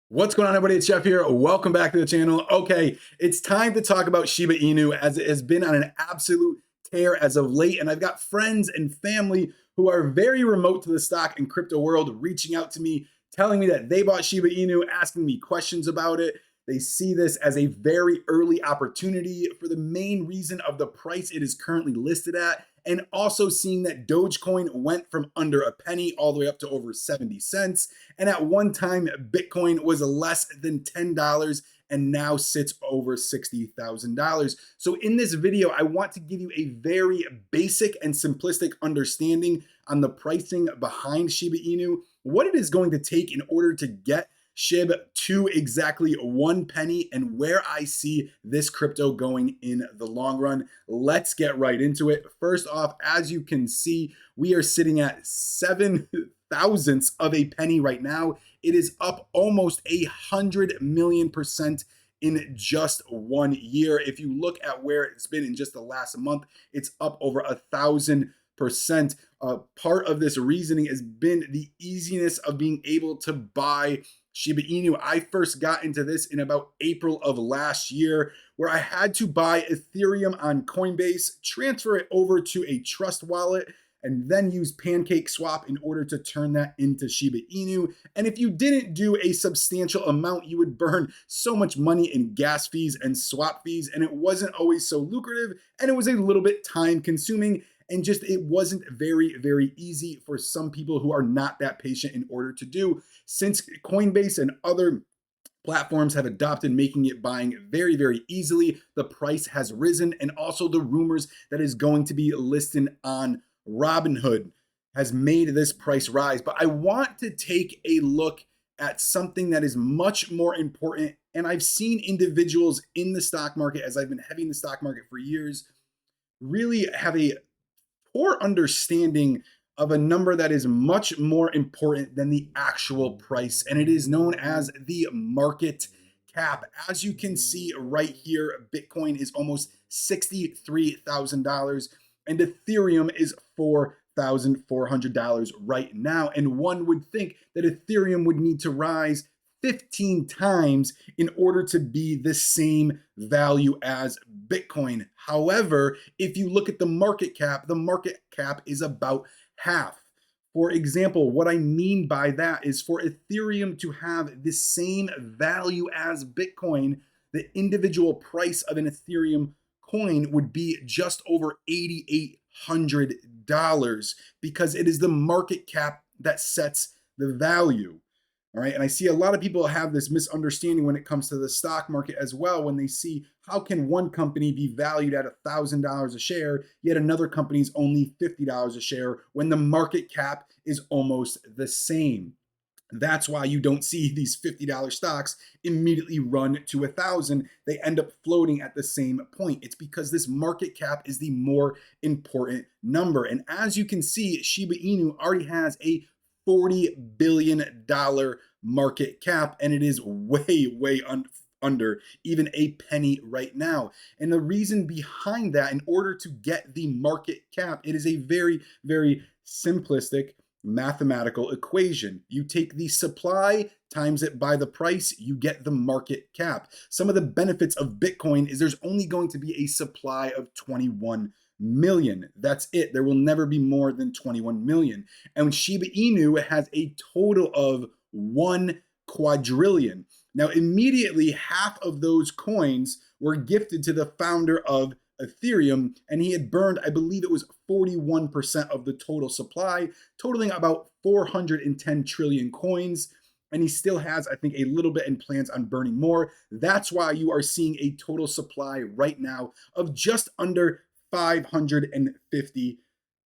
What's going on, everybody? It's Jeff here. Welcome back to the channel. Okay, it's time to talk about Shiba Inu as it has been on an absolute tear as of late. And I've got friends and family who are very remote to the stock and crypto world reaching out to me, telling me that they bought Shiba Inu, asking me questions about it. They see this as a very early opportunity for the main reason of the price it is currently listed at, and also seeing that Dogecoin went from under a penny all the way up to over 70 cents. And at one time, Bitcoin was less than $10 and now sits over $60,000. So in this video, I want to give you a very basic and simplistic understanding on the pricing behind Shiba Inu, what it is going to take in order to get SHIB to exactly 1 penny, and where I see this crypto going in the long run. Let's get right into it. First off, as you can see, we are sitting at 7 thousandths of a penny right now. It is up almost 100 million% in just 1 year. If you look at where it's been in just the last month, it's up over 1,000%. Part of this reasoning has been the easiness of being able to buy Shiba Inu. I first got into this in about April of last year, where I had to buy Ethereum on Coinbase, transfer it over to a trust wallet, and then use Pancake Swap in order to turn that into Shiba Inu. And if you didn't do a substantial amount, you would burn so much money in gas fees and swap fees, and it wasn't always so lucrative, and it was a little bit time consuming, and just it wasn't very easy for some people who are not that patient in order to do. Since Coinbase and other platforms have adopted making it buying very easily, the price has risen, and also the rumors that is going to be listed on Robinhood has made this price rise. But I want to take a look at something that is much more important. And I've seen individuals in the stock market, as I've been heavy in the stock market for years, really have a poor understanding of a number that is much more important than the actual price, and it is known as the market cap. As you can see right here, Bitcoin is almost $63,000 and Ethereum is $4,400 right now. And one would think that Ethereum would need to rise 15 times in order to be the same value as Bitcoin. However, if you look at the market cap is about half. For example, what I mean by that is for Ethereum to have the same value as Bitcoin, the individual price of an Ethereum coin would be just over $8,800 because it is the market cap that sets the value. All right. And I see a lot of people have this misunderstanding when it comes to the stock market as well, when they see how can one company be valued at $1,000 a share, yet another company is only $50 a share when the market cap is almost the same. That's why you don't see these $50 stocks immediately run to 1,000. They end up floating at the same point. It's because this market cap is the more important number. And as you can see, Shiba Inu already has a $40 billion market cap, and it is way under even a penny right now. And the reason behind that, in order to get the market cap, it is a very simplistic mathematical equation. You take the supply times it by the price, you get the market cap. Some of the benefits of Bitcoin is there's only going to be a supply of 21 million. That's it. There will never be more than 21 million. And Shiba Inu has a total of 1 quadrillion. Now, immediately, half of those coins were gifted to the founder of Ethereum, and he had burned, I believe it was 41% of the total supply, totaling about 410 trillion coins. And he still has, I think, a little bit in plans on burning more. That's why you are seeing a total supply right now of just under 550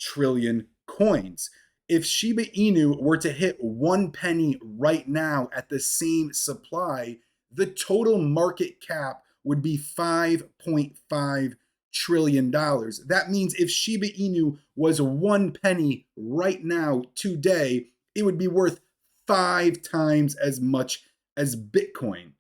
trillion coins. If Shiba Inu were to hit 1 penny right now at the same supply, the total market cap would be $5.5 trillion. That means if Shiba Inu was 1 penny right now, today, it would be worth 5 times as much as Bitcoin.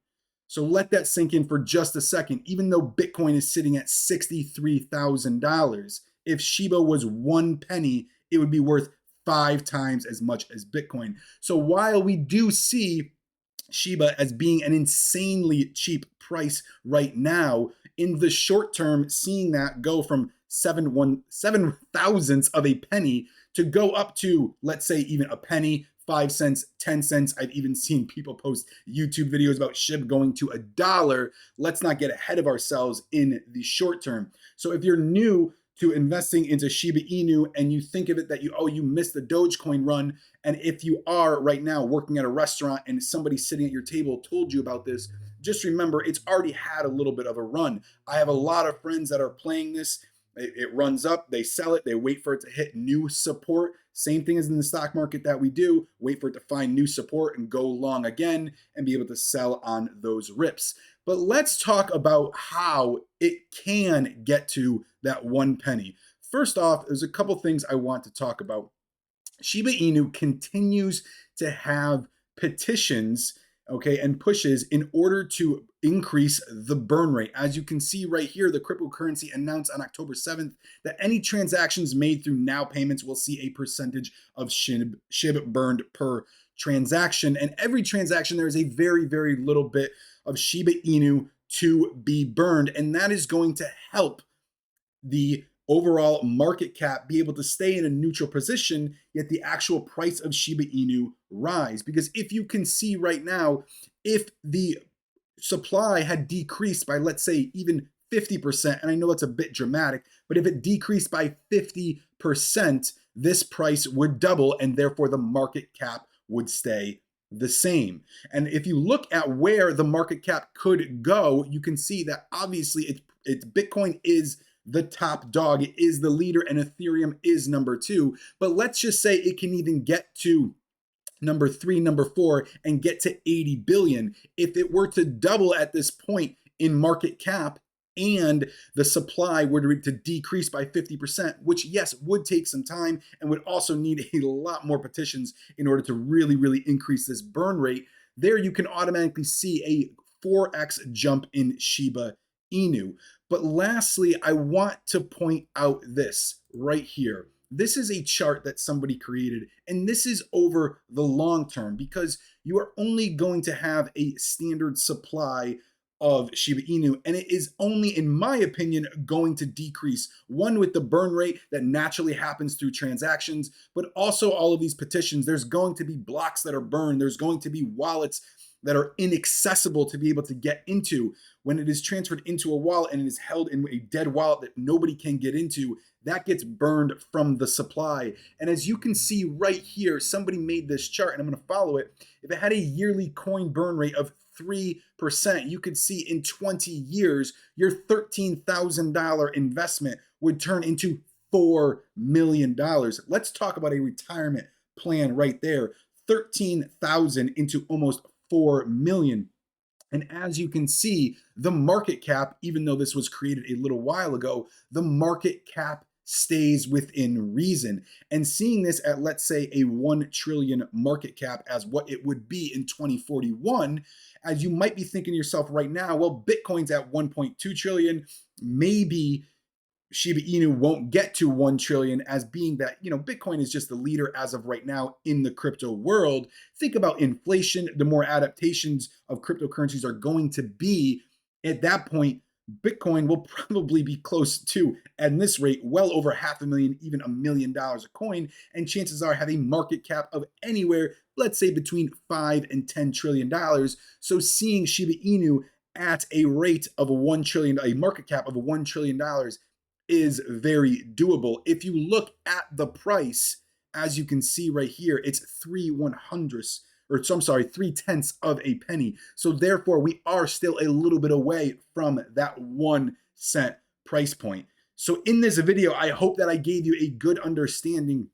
So let that sink in for just a second. Even though Bitcoin is sitting at $63,000, if Shiba was 1 penny, it would be worth 5 times as much as Bitcoin. So while we do see Shiba as being an insanely cheap price right now. In the short term, seeing that go from 7 thousandths of a penny to go up to, let's say, even a penny, 5 cents, 10 cents. I've even seen people post YouTube videos about SHIB going to $1. Let's not get ahead of ourselves in the short term. So if you're new to investing into Shiba Inu and you think of it that you missed the Dogecoin run, and if you are right now working at a restaurant and somebody sitting at your table told you about this, just remember it's already had a little bit of a run. I have a lot of friends that are playing this. It runs up, they sell it, they wait for it to hit new support. Same thing as in the stock market that we do, wait for it to find new support and go long again and be able to sell on those rips. But let's talk about how it can get to that 1 penny. First off, there's a couple things I want to talk about. Shiba Inu continues to have petitions, okay, and pushes in order to increase the burn rate. As you can see right here, the cryptocurrency announced on October 7th that any transactions made through now payments will see a percentage of SHIB burned per transaction. And every transaction, there is a very, very little bit of Shiba Inu to be burned. And that is going to help the overall market cap be able to stay in a neutral position, yet the actual price of Shiba Inu rise. Because if you can see right now, if the supply had decreased by, let's say, even 50%, and I know that's a bit dramatic, but if it decreased by 50%, this price would double and therefore the market cap would stay the same. And if you look at where the market cap could go, you can see that obviously it's Bitcoin is the top dog, it is the leader, and Ethereum is number 2. But let's just say it can even get to number 3, number 4, and get to 80 billion. If it were to double at this point in market cap and the supply were to decrease by 50%, which yes, would take some time and would also need a lot more petitions in order to really, really increase this burn rate, there you can automatically see a 4x jump in Shiba Inu. But lastly, I want to point out this right here. This is a chart that somebody created, and this is over the long term because you are only going to have a standard supply of Shiba Inu, and it is only, in my opinion, going to decrease. One, with the burn rate that naturally happens through transactions, but also all of these petitions. There's going to be blocks that are burned. There's going to be wallets that are inaccessible to be able to get into. When it is transferred into a wallet and it is held in a dead wallet that nobody can get into, that gets burned from the supply. And as you can see right here, somebody made this chart and I'm going to follow it. If it had a yearly coin burn rate of 3%, you could see in 20 years, your $13,000 investment would turn into $4 million. Let's talk about a retirement plan right there. 13,000 into almost 4 million. And as you can see, the market cap, even though this was created a little while ago, the market cap stays within reason. And seeing this at, let's say, a 1 trillion market cap as what it would be in 2041, as you might be thinking to yourself right now, well, Bitcoin's at 1.2 trillion, maybe Shiba Inu won't get to 1 trillion, as being that, Bitcoin is just the leader as of right now in the crypto world. Think about inflation, the more adaptations of cryptocurrencies are going to be. At that point, Bitcoin will probably be close to, at this rate, well over $500,000, even $1 million a coin. And chances are have a market cap of anywhere, let's say between $5 and $10 trillion. So seeing Shiba Inu at a rate of a market cap of $1 trillion is very doable. If you look at the price, as you can see right here, it's 3/100ths, or so I'm sorry, 3/10ths of a penny. So therefore, we are still a little bit away from that 1 cent price point. So in this video, I hope that I gave you a good understanding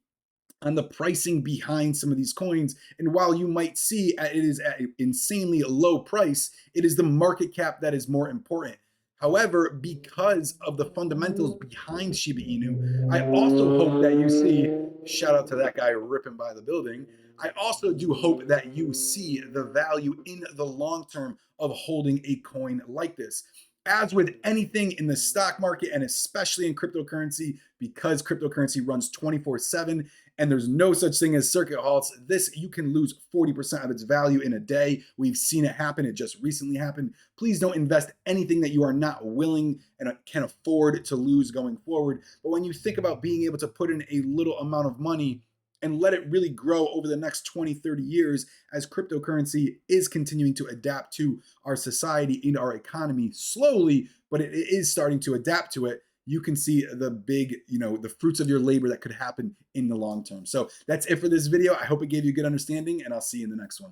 on the pricing behind some of these coins. And while you might see it is at an insanely low price, it is the market cap that is more important. However, because of the fundamentals behind Shiba Inu, I also hope that you see, shout out to that guy ripping by the building, I also do hope that you see the value in the long term of holding a coin like this. As with anything in the stock market, and especially in cryptocurrency, because cryptocurrency runs 24/7, and there's no such thing as circuit halts. This, you can lose 40% of its value in a day. We've seen it happen. It just recently happened. Please don't invest anything that you are not willing and can afford to lose going forward. But when you think about being able to put in a little amount of money and let it really grow over the next 20, 30 years as cryptocurrency is continuing to adapt to our society and our economy slowly, but it is starting to adapt to it. You can see the big, the fruits of your labor that could happen in the long term. So that's it for this video. I hope it gave you a good understanding, and I'll see you in the next one.